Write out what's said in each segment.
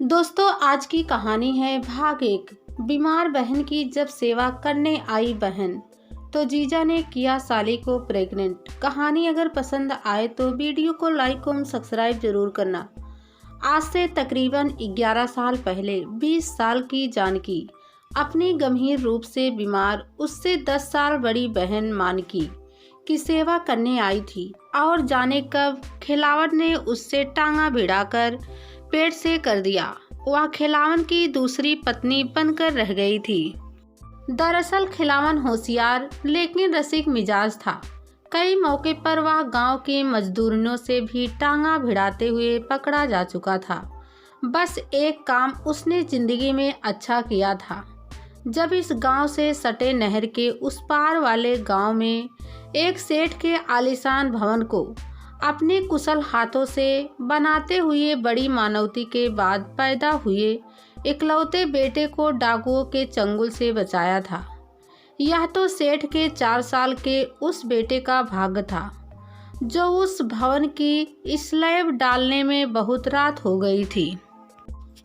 दोस्तों, आज की कहानी है भाग एक। बीमार बहन की जब सेवा करने आई बहन तो जीजा ने किया साली को प्रेग्नेंट। कहानी अगर पसंद आए तो वीडियो को लाइक और सब्सक्राइब जरूर करना। आज से तकरीबन 11 साल पहले 20 साल की जानकी अपनी गंभीर रूप से बीमार उससे 10 साल बड़ी बहन मानकी की सेवा करने आई थी और जाने कब खिलावन ने उससे टांगा भिड़ाकर पेट से कर दिया। वह खिलावन की दूसरी पत्नी बनकर रह गई थी। दरअसल खिलावन होशियार लेकिन रसिक मिजाज था। कई मौके पर वह गांव के मजदूरों से भी टांगा भिड़ाते हुए पकड़ा जा चुका था। बस एक काम उसने जिंदगी में अच्छा किया था। जब इस गांव से सटे नहर के उस पार वाले गांव में एक सेठ के आलीशान भवन को अपने कुशल हाथों से बनाते हुए बड़ी मानवती के बाद पैदा हुए इकलौते बेटे को डाकुओं के चंगुल से बचाया था। यह तो सेठ के 4 साल के उस बेटे का भाग्य था जो उस भवन की स्लैब डालने में बहुत रात हो गई थी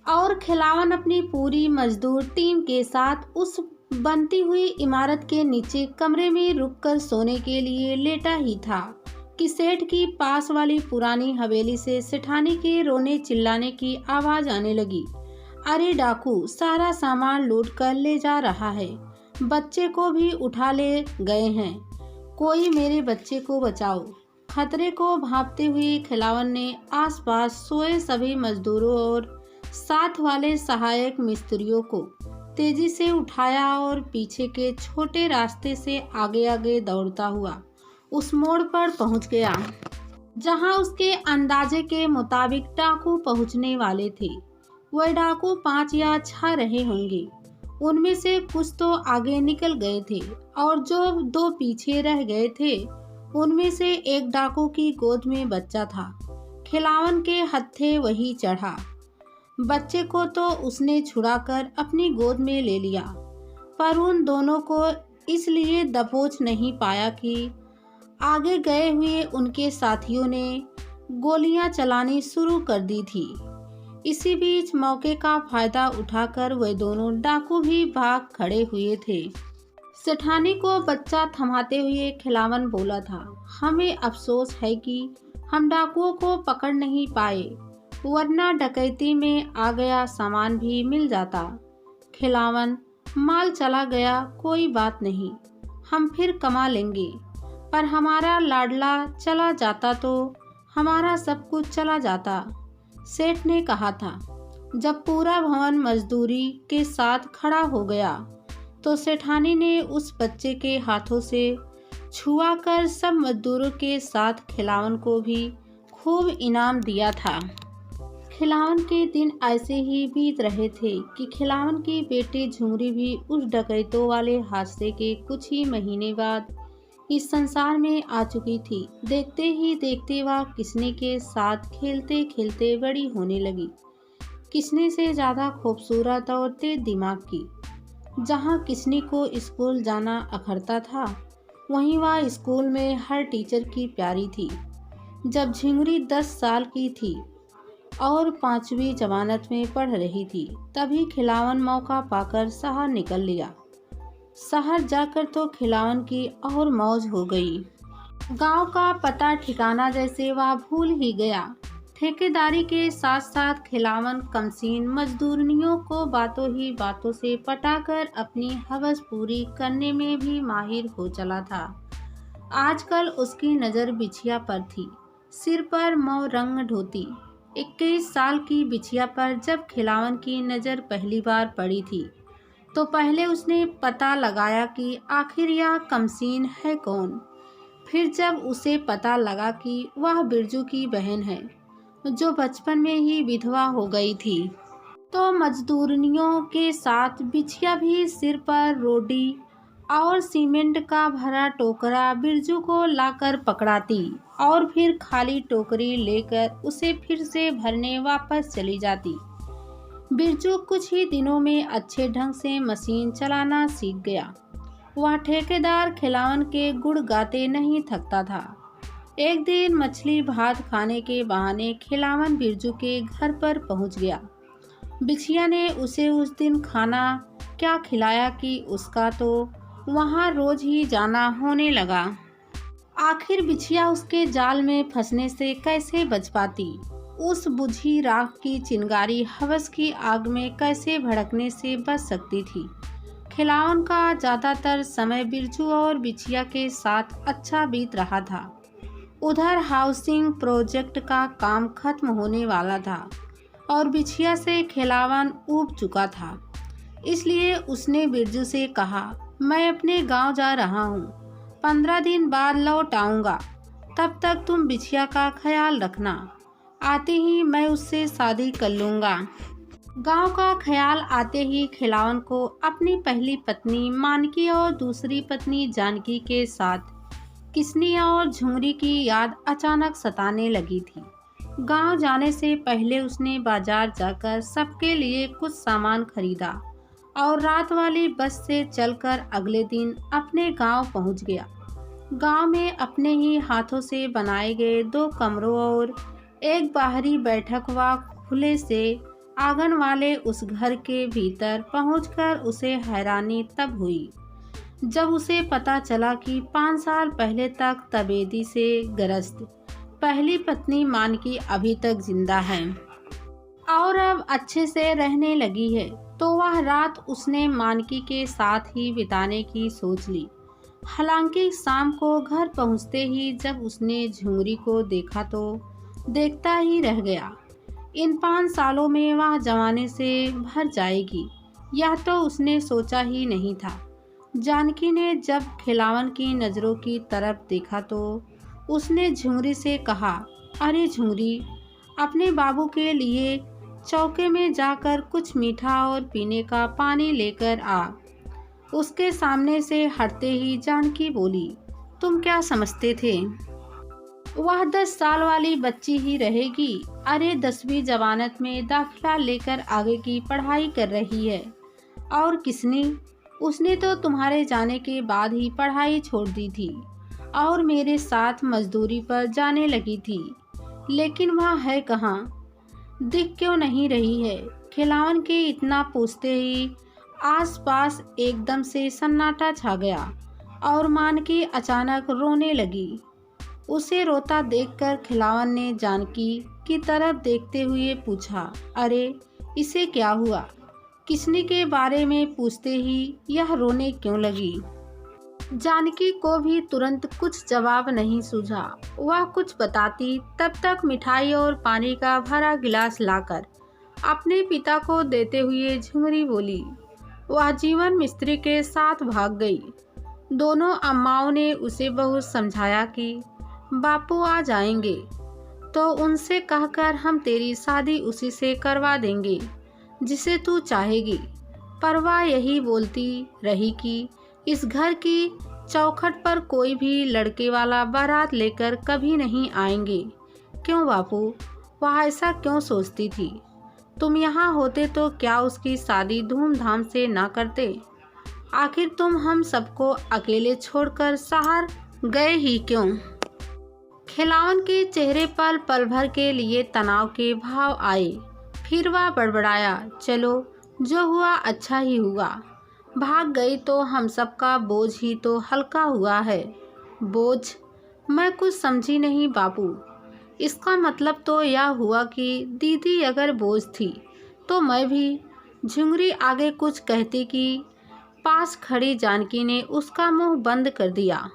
और खिलावन अपनी पूरी मजदूर टीम के साथ उस बनती हुई इमारत के नीचे कमरे में रुककर सोने के लिए लेटा ही था कि सेठ की पास वाली पुरानी हवेली से सेठानी के रोने चिल्लाने की आवाज आने लगी। अरे डाकू सारा सामान लूट कर ले जा रहा है, बच्चे को भी उठा ले गए हैं, कोई मेरे बच्चे को बचाओ। खतरे को भांपते हुए खिलावन ने आसपास सोए सभी मजदूरों और साथ वाले सहायक मिस्त्रियों को तेजी से उठाया और पीछे के छोटे रास्ते से आगे आगे दौड़ता हुआ उस मोड़ पर पहुंच गया जहां उसके अंदाजे के मुताबिक डाकू पहुंचने वाले थे। वह डाकू 5 या 6 रहे होंगे। उनमें से कुछ तो आगे निकल गए थे और जो 2 पीछे रह गए थे उनमें से एक डाकू की गोद में बच्चा था। खिलावन के हत्थे वही चढ़ा। बच्चे को तो उसने छुड़ाकर अपनी गोद में ले लिया, पर उन दोनों को इसलिए दबोच नहीं पाया कि आगे गए हुए उनके साथियों ने गोलियां चलानी शुरू कर दी थी। इसी बीच मौके का फायदा उठाकर वे दोनों डाकू भी भाग खड़े हुए थे। सेठानी को बच्चा थमाते हुए खिलावन बोला था, हमें अफसोस है कि हम डाकुओं को पकड़ नहीं पाए, वरना डकैती में आ गया सामान भी मिल जाता। खिलावन, माल चला गया कोई बात नहीं, हम फिर कमा लेंगे, पर हमारा लाडला चला जाता तो हमारा सब कुछ चला जाता, सेठ ने कहा था। जब पूरा भवन मजदूरी के साथ खड़ा हो गया तो सेठानी ने उस बच्चे के हाथों से छुआ कर सब मजदूरों के साथ खिलावन को भी खूब इनाम दिया था। खिलावन के दिन ऐसे ही बीत रहे थे कि खिलावन की बेटी झुमरी भी उस डकैतों वाले हादसे के कुछ ही महीने बाद इस संसार में आ चुकी थी। देखते ही देखते वह किसने के साथ खेलते खेलते बड़ी होने लगी। किसने से ज़्यादा खूबसूरत और तेज दिमाग की। जहाँ किसने को स्कूल जाना अखरता था, वहीं वह स्कूल में हर टीचर की प्यारी थी। जब झिंगुरी 10 साल की थी और 5वीं जमानत में पढ़ रही थी, तभी खिलावन मौका पाकर शहर निकल लिया। शहर जाकर तो खिलावन की और मौज हो गई। गांव का पता ठिकाना जैसे वह भूल ही गया। ठेकेदारी के साथ साथ खिलावन कमसीन मजदूरनियों को बातों ही बातों से पटाकर अपनी हवस पूरी करने में भी माहिर हो चला था। आजकल उसकी नज़र बिछिया पर थी, सिर पर मौ रंग धोती। 21 साल की बिछिया पर जब खिलावन की नज़र पहली बार पड़ी थी तो पहले उसने पता लगाया कि आखिर यह कमसीन है कौन। फिर जब उसे पता लगा कि वह बिरजू की बहन है जो बचपन में ही विधवा हो गई थी, तो मजदूरनियों के साथ बिछिया भी सिर पर रोडी और सीमेंट का भरा टोकरा बिरजू को लाकर पकड़ाती और फिर खाली टोकरी लेकर उसे फिर से भरने वापस चली जाती। बिरजू कुछ ही दिनों में अच्छे ढंग से मशीन चलाना सीख गया। वह ठेकेदार खिलावन के गुण गाते नहीं थकता था। एक दिन मछली भात खाने के बहाने खिलावन बिरजू के घर पर पहुंच गया। बिछिया ने उसे उस दिन खाना क्या खिलाया कि उसका तो वहाँ रोज ही जाना होने लगा। आखिर बिछिया उसके जाल में फंसने से कैसे बच पाती? उस बुझी राख की चिंगारी हवस की आग में कैसे भड़कने से बच सकती थी? खिलावन का ज़्यादातर समय बिरजू और बिछिया के साथ अच्छा बीत रहा था। उधर हाउसिंग प्रोजेक्ट का काम खत्म होने वाला था और बिछिया से खिलावन ऊब चुका था। इसलिए उसने बिरजू से कहा, मैं अपने गांव जा रहा हूँ, 15 दिन बाद लौट आऊँगा। तब तक तुम बिछिया का ख्याल रखना। आते ही मैं उससे शादी कर लूँगा। गांव का ख्याल आते ही खिलावन को अपनी पहली पत्नी मानकी और दूसरी पत्नी जानकी के साथ किस्नी और झुंगरी की याद अचानक सताने लगी थी। गांव जाने से पहले उसने बाजार जाकर सबके लिए कुछ सामान खरीदा और रात वाली बस से चलकर अगले दिन अपने गांव पहुंच गया। गांव में अपने ही हाथों से बनाए गए 2 कमरों और एक बाहरी बैठक व खुले से आंगन वाले उस घर के भीतर पहुंचकर उसे हैरानी तब हुई जब उसे पता चला कि 5 साल पहले तक तपेदी से ग्रस्त पहली पत्नी मानकी अभी तक जिंदा है और अब अच्छे से रहने लगी है। तो वह रात उसने मानकी के साथ ही बिताने की सोच ली। हालांकि शाम को घर पहुंचते ही जब उसने झुंगरी को देखा तो देखता ही रह गया। इन 5 सालों में वह जवानी से भर जाएगी, यह तो उसने सोचा ही नहीं था। जानकी ने जब खिलावन की नज़रों की तरफ देखा तो उसने झुंगरी से कहा, अरे झुंगरी, अपने बाबू के लिए चौके में जाकर कुछ मीठा और पीने का पानी लेकर आ। उसके सामने से हटते ही जानकी बोली, तुम क्या समझते थे वह 10 साल वाली बच्ची ही रहेगी? अरे 10वीं जमानत में दाखिला लेकर आगे की पढ़ाई कर रही है। और किसने? उसने तो तुम्हारे जाने के बाद ही पढ़ाई छोड़ दी थी और मेरे साथ मजदूरी पर जाने लगी थी। लेकिन वह है कहाँ? दिख क्यों नहीं रही है? खिलावन के इतना पूछते ही आसपास एकदम से सन्नाटा छा गया और मानकी अचानक रोने लगी। उसे रोता देखकर खिलावन ने जानकी की तरफ देखते हुए पूछा, अरे इसे क्या हुआ? किसने के बारे में पूछते ही यह रोने क्यों लगी? जानकी को भी तुरंत कुछ जवाब नहीं सूझा। वह कुछ बताती तब तक मिठाई और पानी का भरा गिलास लाकर अपने पिता को देते हुए झुंगरी बोली, वह जीवन मिस्त्री के साथ भाग गई। दोनों अम्माओं ने उसे बहुत समझाया कि बापू आ जाएंगे तो उनसे कहकर हम तेरी शादी उसी से करवा देंगे जिसे तू चाहेगी। पर वह यही बोलती रही कि इस घर की चौखट पर कोई भी लड़के वाला बारात लेकर कभी नहीं आएंगे। क्यों बापू? वह ऐसा क्यों सोचती थी? तुम यहाँ होते तो क्या उसकी शादी धूमधाम से ना करते? आखिर तुम हम सबको अकेले छोड़कर शहर गए ही क्यों? खिलावन के चेहरे पर पल भर के लिए तनाव के भाव आए। फिर वह बड़बड़ाया, चलो जो हुआ अच्छा ही हुआ। भाग गई तो हम सबका बोझ ही तो हल्का हुआ है। बोझ? मैं कुछ समझी नहीं बापू। इसका मतलब तो यह हुआ कि दीदी अगर बोझ थी तो मैं भी। झुंगरी आगे कुछ कहती कि पास खड़ी जानकी ने उसका मुंह बंद कर दिया।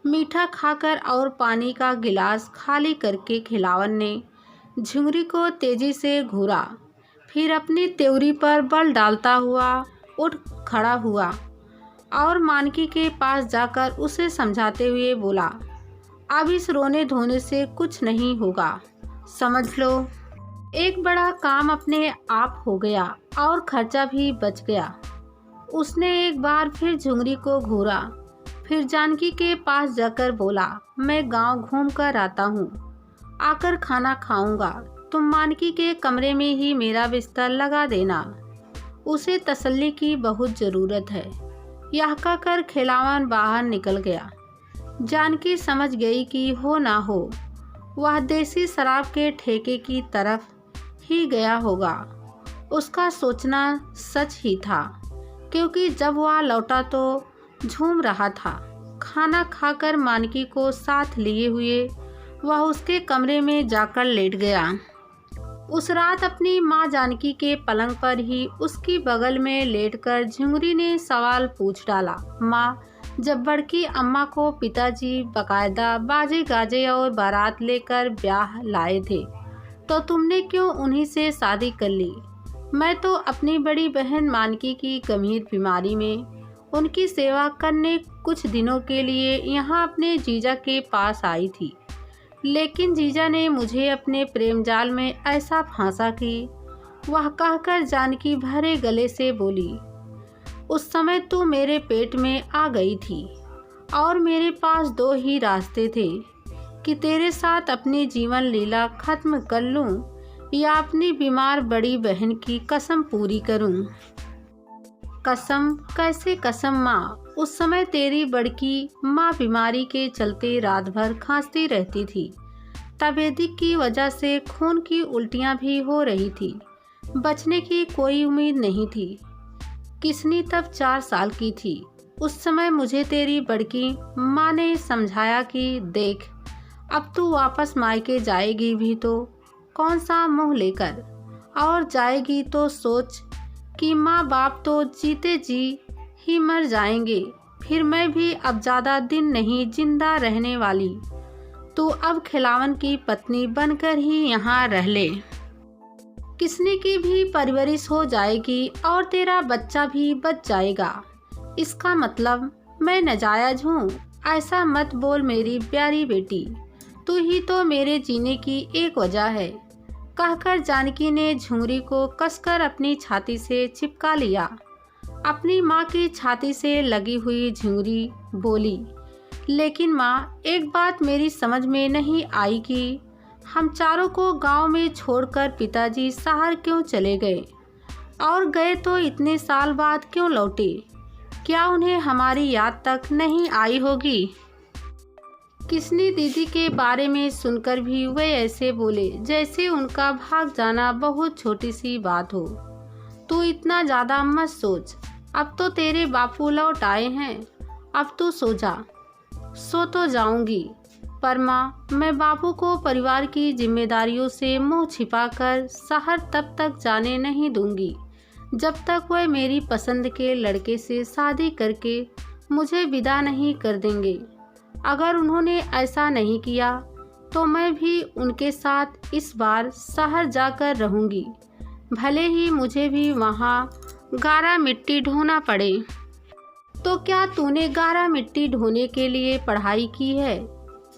मीठा खाकर और पानी का गिलास खाली करके खिलावन ने झुंगरी को तेजी से घूरा, फिर अपनी त्योरी पर बल डालता हुआ उठ खड़ा हुआ और मानकी के पास जाकर उसे समझाते हुए बोला, अब इस रोने धोने से कुछ नहीं होगा, समझ लो। एक बड़ा काम अपने आप हो गया और खर्चा भी बच गया। उसने एक बार फिर झुंगरी को घूरा, फिर जानकी के पास जाकर बोला, मैं गांव घूम कर आता हूँ, आकर खाना खाऊंगा। तुम मानकी के कमरे में ही मेरा बिस्तर लगा देना, उसे तसल्ली की बहुत ज़रूरत है। यह कहकर खिलावन बाहर निकल गया। जानकी समझ गई कि हो ना हो वह देसी शराब के ठेके की तरफ ही गया होगा। उसका सोचना सच ही था, क्योंकि जब वह लौटा तो झूम रहा था। खाना खाकर मानकी को साथ लिए हुए वह उसके कमरे में जाकर लेट गया। उस रात अपनी माँ जानकी के पलंग पर ही उसकी बगल में लेटकर झुंगरी ने सवाल पूछ डाला, माँ, जब बड़की अम्मा को पिताजी बकायदा बाजे गाजे और बारात लेकर ब्याह लाए थे तो तुमने क्यों उन्हीं से शादी कर ली? मैं तो अपनी बड़ी बहन मानकी की गंभीर बीमारी में उनकी सेवा करने कुछ दिनों के लिए यहाँ अपने जीजा के पास आई थी, लेकिन जीजा ने मुझे अपने प्रेम जाल में ऐसा फांसा कि वह कहकर जानकी भरे गले से बोली, उस समय तू मेरे पेट में आ गई थी और मेरे पास दो ही रास्ते थे कि तेरे साथ अपनी जीवन लीला खत्म कर लूं या अपनी बीमार बड़ी बहन की कसम पूरी करूं। कसम? कैसे कसम माँ? उस समय तेरी बड़की माँ बीमारी के चलते रात भर खांसती रहती थी। तपेदिक की वजह से खून की उल्टियाँ भी हो रही थी। बचने की कोई उम्मीद नहीं थी। किसनी तब 4 साल की थी। उस समय मुझे तेरी बड़की माँ ने समझाया कि देख, अब तू वापस मायके जाएगी भी तो कौन सा मुँह लेकर, और जाएगी तो सोच कि माँ बाप तो जीते जी ही मर जाएंगे, फिर मैं भी अब ज़्यादा दिन नहीं जिंदा रहने वाली। तू अब खिलावन की पत्नी बनकर ही यहाँ रह ले। किसनी की भी परवरिश हो जाएगी और तेरा बच्चा भी बच जाएगा। इसका मतलब मैं नाजायज हूँ? ऐसा मत बोल मेरी प्यारी बेटी, तू ही तो मेरे जीने की एक वजह है। कहकर जानकी ने झुंगरी को कसकर अपनी छाती से चिपका लिया। अपनी माँ की छाती से लगी हुई झुंगरी बोली, लेकिन माँ, एक बात मेरी समझ में नहीं आई कि हम चारों को गांव में छोड़कर पिताजी शहर क्यों चले गए, और गए तो इतने साल बाद क्यों लौटे? क्या उन्हें हमारी याद तक नहीं आई होगी? किसनी दीदी के बारे में सुनकर भी वे ऐसे बोले जैसे उनका भाग जाना बहुत छोटी सी बात हो। तू इतना ज़्यादा मत सोच, अब तो तेरे बापू लौट आए हैं, अब तू सो जा। सो तो जाऊंगी, पर माँ, मैं बापू को परिवार की जिम्मेदारियों से मुंह छिपाकर शहर तब तक जाने नहीं दूंगी जब तक वह मेरी पसंद के लड़के से शादी करके मुझे विदा नहीं कर देंगे। अगर उन्होंने ऐसा नहीं किया तो मैं भी उनके साथ इस बार शहर जाकर रहूंगी, भले ही मुझे भी वहाँ गारा मिट्टी ढोना पड़े। तो क्या तूने गारा मिट्टी ढोने के लिए पढ़ाई की है?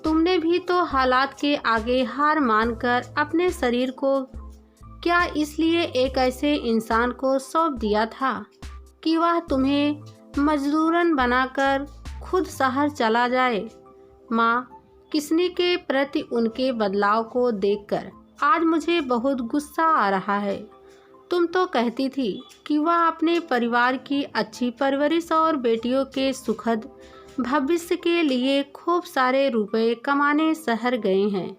तुमने भी तो हालात के आगे हार मानकर अपने शरीर को क्या इसलिए एक ऐसे इंसान को सौंप दिया था कि वह तुम्हें मजदूरन बनाकर खुद शहर चला जाए? माँ, किसनी के प्रति उनके बदलाव को देखकर आज मुझे बहुत गुस्सा आ रहा है। तुम तो कहती थी कि वह अपने परिवार की अच्छी परवरिश और बेटियों के सुखद भविष्य के लिए खूब सारे रुपए कमाने शहर गए हैं।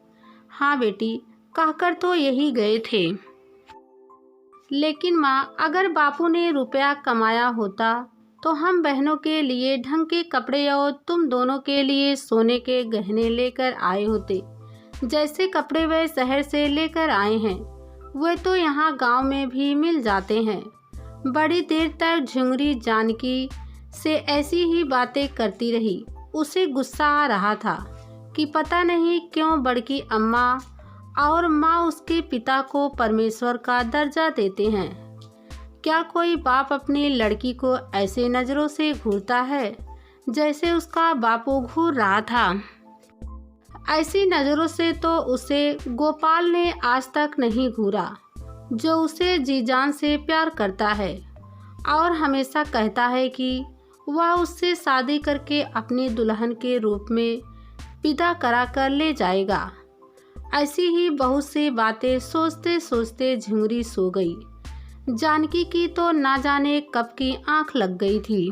हाँ बेटी, कहकर तो यही गए थे। लेकिन माँ, अगर बापू ने रुपया कमाया होता तो हम बहनों के लिए ढंग के कपड़े और तुम दोनों के लिए सोने के गहने लेकर आए होते। जैसे कपड़े वे शहर से लेकर आए हैं वे तो यहाँ गांव में भी मिल जाते हैं। बड़ी देर तक झुंगरी जानकी से ऐसी ही बातें करती रही। उसे गुस्सा आ रहा था कि पता नहीं क्यों बड़की अम्मा और माँ उसके पिता को परमेश्वर का दर्जा देते हैं। क्या कोई बाप अपनी लड़की को ऐसे नज़रों से घूरता है जैसे उसका बापू घूर रहा था? ऐसी नज़रों से तो उसे गोपाल ने आज तक नहीं घूरा, जो उसे जी जान से प्यार करता है और हमेशा कहता है कि वह उससे शादी करके अपनी दुल्हन के रूप में विदा करा कर ले जाएगा। ऐसी ही बहुत सी बातें सोचते सोचते झुंगरी सो गई। जानकी की तो ना जाने कब की आंख लग गई थी।